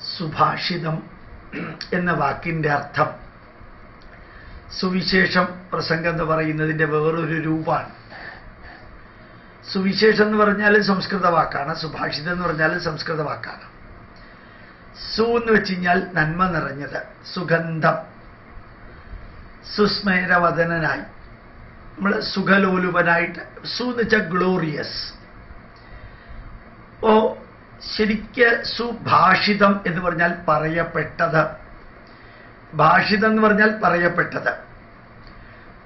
സുഭാഷിതം എന്ന വാക്കിൻ്റെ അർത്ഥം സുവിശേഷം പ്രസംഗം എന്ന് പറയുന്നതിൻ്റെ വേറൊരു രൂപമാണ്. സുവിശേഷം എന്ന് പറഞ്ഞാൽ സംസ്കൃത വാക്കാണ്, സുഭാഷിതം എന്ന് പറഞ്ഞാൽ സംസ്കൃത വാക്കാണ്. സു എന്ന് വെച്ച് കഴിഞ്ഞാൽ നന്മ നിറഞ്ഞത്, സുഗന്ധം, സുസ്മേരവദനായി, നമ്മൾ സുഖലോലുപനായിട്ട്. സു എന്ന് വെച്ചാൽ ഗ്ലോറിയസ്. ഓ ശരിക്ക് സുഭാഷിതം എന്ന് പറഞ്ഞാൽ പറയപ്പെട്ടത്, ഭാഷിതം എന്ന് പറഞ്ഞാൽ പറയപ്പെട്ടത്.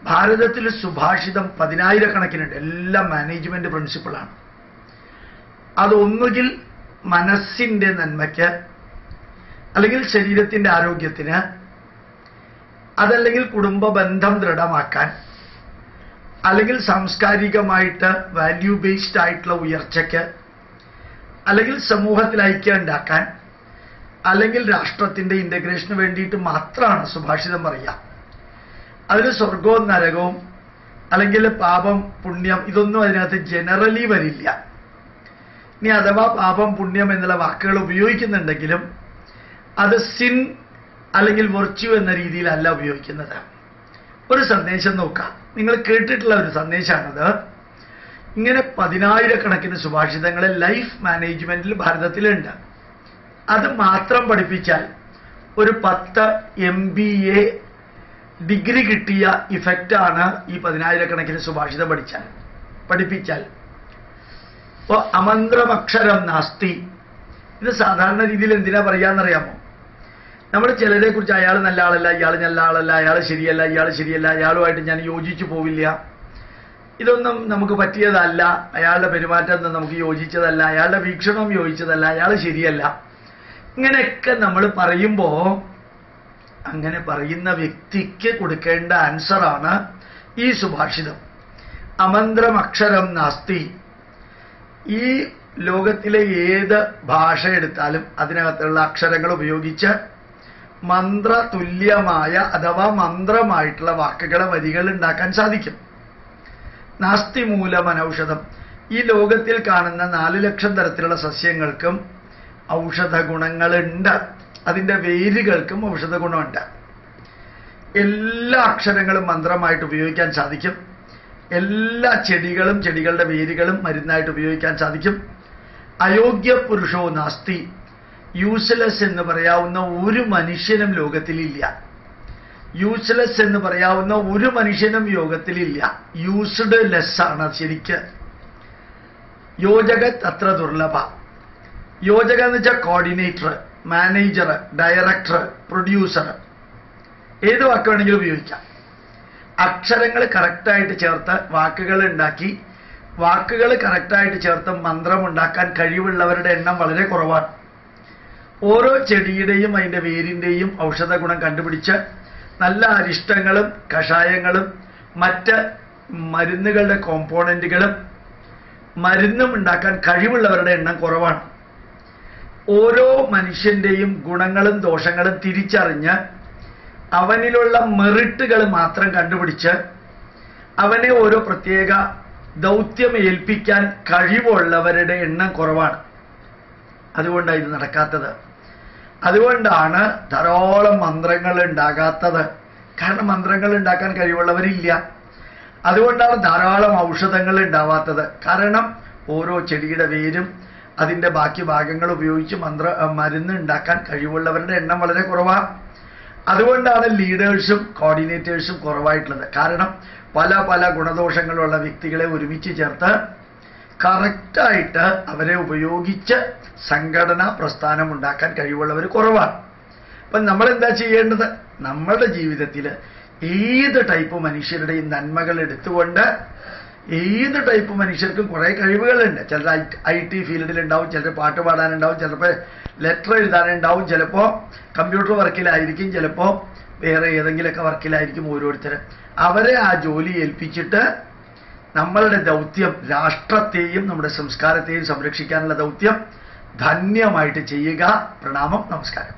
ഭാരതത്തിൽ സുഭാഷിതം 10,000 കണക്കിനുണ്ട്. എല്ലാം മാനേജ്മെന്റ് പ്രിൻസിപ്പിളാണ്. അതൊന്നുകിൽ മനസ്സിന്റെ നന്മയ്ക്ക്, അല്ലെങ്കിൽ ശരീരത്തിന്റെ ആരോഗ്യത്തിന്, അതല്ലെങ്കിൽ കുടുംബ ബന്ധം ദൃഢമാക്കാൻ, അല്ലെങ്കിൽ സാംസ്കാരികമായിട്ട് വാല്യൂ ബേസ്ഡ് ആയിട്ടുള്ള ഉയർച്ചയ്ക്ക്, അല്ലെങ്കിൽ സമൂഹത്തിൽ ഐക്യം ഉണ്ടാക്കാൻ, അല്ലെങ്കിൽ രാഷ്ട്രത്തിന്റെ ഇന്റഗ്രേഷന് വേണ്ടിയിട്ട് മാത്രമാണ് സുഭാഷിതം പറയുക. അതിൽ സ്വർഗവും നരകവും അല്ലെങ്കിൽ പാപം പുണ്യം ഇതൊന്നും അതിനകത്ത് ജനറലി വരില്ല. ഇനി അഥവാ പാപം പുണ്യം എന്നുള്ള വാക്കുകൾ ഉപയോഗിക്കുന്നുണ്ടെങ്കിലും അത് സിൻ അല്ലെങ്കിൽ വെർച്യു എന്ന രീതിയിലല്ല ഉപയോഗിക്കുന്നത്. ഒരു സന്ദേശം നോക്കാം, നിങ്ങൾ കേട്ടിട്ടുള്ള ഒരു സന്ദേശമാണത്. ഇങ്ങനെ 10,000 കണക്കിന് സുഭാഷിതങ്ങൾ ലൈഫ് മാനേജ്മെന്റിൽ ഭാരതത്തിലുണ്ട്. അത് മാത്രം പഠിപ്പിച്ചാൽ ഒരു 10 MBA ഡിഗ്രി കിട്ടിയ ഇഫക്റ്റാണ് ഈ 10,000 കണക്കിന് സുഭാഷിതം പഠിപ്പിച്ചാൽ. ഇപ്പോൾ അമന്ത്രമക്ഷരം നാസ്തി, ഇത് സാധാരണ രീതിയിൽ എന്തിനാ പറയാന്നറിയാമോ? നമ്മൾ ചിലരെ കുറിച്ച് അയാൾ നല്ല ആളല്ല, ഇയാൾ നല്ല ആളല്ല, അയാൾ ശരിയല്ല, ഇയാൾ ശരിയല്ല, അയാളുമായിട്ട് ഞാൻ യോജിച്ചു പോവില്ല, ഇതൊന്നും നമുക്ക് പറ്റിയതല്ല, അയാളുടെ പെരുമാറ്റം നമുക്ക് യോജിച്ചതല്ല, അയാളുടെ വീക്ഷണം യോജിച്ചതല്ല, അയാൾ ശരിയല്ല, ഇങ്ങനെയൊക്കെ നമ്മൾ പറയുമ്പോൾ അങ്ങനെ പറയുന്ന വ്യക്തിക്ക് കൊടുക്കേണ്ട ആൻസറാണ് ഈ സുഭാഷിതം. അമന്ത്രമക്ഷരം നാസ്തി. ഈ ലോകത്തിലെ ഏത് ഭാഷ എടുത്താലും അതിനകത്തുള്ള അക്ഷരങ്ങൾ ഉപയോഗിച്ച് മന്ത്രതുല്യമായ അഥവാ മന്ത്രമായിട്ടുള്ള വാക്കുകളെ വരികൾ ഉണ്ടാക്കാൻ സാധിക്കും. നാസ്തി മൂലം അനൗഷധം. ഈ ലോകത്തിൽ കാണുന്ന 4 ലക്ഷം തരത്തിലുള്ള സസ്യങ്ങൾക്കും ഔഷധ ഗുണങ്ങളുണ്ട്. അതിൻ്റെ വേരുകൾക്കും ഔഷധ ഗുണമുണ്ട്. എല്ലാ അക്ഷരങ്ങളും മന്ത്രമായിട്ട് ഉപയോഗിക്കാൻ സാധിക്കും. എല്ലാ ചെടികളും ചെടികളുടെ വേരുകളും മരുന്നായിട്ട് ഉപയോഗിക്കാൻ സാധിക്കും. അയോഗ്യ പുരുഷോ നാസ്തി. യൂസ്ലെസ് എന്ന് പറയാവുന്ന ഒരു മനുഷ്യനും ലോകത്തിലില്ല. യൂസ്ലെസ് എന്ന് പറയാവുന്ന ഒരു മനുഷ്യനും യോഗത്തിലില്ല. യൂസ്ഡ് ലെസ് ആണ് ശരിക്ക്. യോജകത് അത്ര ദുർലഭ. യോജക എന്ന് വെച്ചാൽ കോർഡിനേറ്റർ, മാനേജർ, ഡയറക്ടർ, പ്രൊഡ്യൂസർ, ഏത് വാക്ക് വേണമെങ്കിലും ഉപയോഗിക്കാം. അക്ഷരങ്ങൾ കറക്റ്റായിട്ട് ചേർത്ത് വാക്കുകൾ ഉണ്ടാക്കി, വാക്കുകൾ കറക്റ്റായിട്ട് ചേർത്ത് മന്ത്രമുണ്ടാക്കാൻ കഴിവുള്ളവരുടെ എണ്ണം വളരെ കുറവാണ്. ഓരോ ചെടിയുടെയും അതിൻ്റെ വേരിൻ്റെയും ഔഷധ ഗുണം കണ്ടുപിടിച്ച് നല്ല അരിഷ്ടങ്ങളും കഷായങ്ങളും മറ്റ് മരുന്നുകളുടെ കോമ്പോണന്റുകളും മരുന്നും ഉണ്ടാക്കാൻ കഴിവുള്ളവരുടെ എണ്ണം കുറവാണ്. ഓരോ മനുഷ്യന്റെയും ഗുണങ്ങളും ദോഷങ്ങളും തിരിച്ചറിഞ്ഞ് അവനിലുള്ള മെറിറ്റുകൾ മാത്രം കണ്ടുപിടിച്ച് അവനെ ഓരോ പ്രത്യേക ദൗത്യം ഏൽപ്പിക്കാൻ കഴിവുള്ളവരുടെ എണ്ണം കുറവാണ്. അതുകൊണ്ടാണ് ഇത് നടക്കാത്തത്. അതുകൊണ്ടാണ് ധാരാളം മന്ത്രങ്ങൾ ഉണ്ടാകാത്തത്. കാരണം മന്ത്രങ്ങൾ ഉണ്ടാക്കാൻ കഴിവുള്ളവരില്ല. അതുകൊണ്ടാണ് ധാരാളം ഔഷധങ്ങൾ ഉണ്ടാവാത്തത്. കാരണം ഓരോ ചെടിയുടെ വേരും അതിൻ്റെ ബാക്കി ഭാഗങ്ങൾ ഉപയോഗിച്ച് മരുന്ന് ഉണ്ടാക്കാൻ കഴിവുള്ളവരുടെ എണ്ണം വളരെ കുറവാണ്. അതുകൊണ്ടാണ് ലീഡേഴ്സും കോർഡിനേറ്റേഴ്സും കുറവായിട്ടുള്ളത്. കാരണം പല പല ഗുണദോഷങ്ങളുള്ള വ്യക്തികളെ ഒരുമിച്ച് ചേർത്ത് കറക്റ്റായിട്ട് അവരെ ഉപയോഗിച്ച് സംഘടനാ പ്രസ്ഥാനം ഉണ്ടാക്കാൻ കഴിവുള്ളവർ കുറവാണ്. അപ്പം നമ്മളെന്താ ചെയ്യേണ്ടത്? നമ്മളുടെ ജീവിതത്തിൽ ഏത് ടൈപ്പ് മനുഷ്യരുടെയും നന്മകൾ എടുത്തുകൊണ്ട് ഏത് ടൈപ്പ് മനുഷ്യർക്കും കുറേ കഴിവുകളുണ്ട്. ചിലർ IT ഫീൽഡിലുണ്ടാവും, ചിലർ പാട്ട് പാടാനുണ്ടാവും, ചിലപ്പോൾ ലെറ്റർ എഴുതാനുണ്ടാവും, ചിലപ്പോൾ കമ്പ്യൂട്ടർ വർക്കിലായിരിക്കും, ചിലപ്പോൾ വേറെ ഏതെങ്കിലുമൊക്കെ വർക്കിലായിരിക്കും ഓരോരുത്തർ. അവരെ ആ ജോലി ഏൽപ്പിച്ചിട്ട് നമ്മളുടെ ദൗത്യം രാഷ്ട്രത്തെയും നമ്മുടെ സംസ്കാരത്തെയും സംരക്ഷിക്കാനുള്ള ദൗത്യം ധന്യമായിട്ട് ചെയ്യുക. പ്രണാമം, നമസ്കാരം.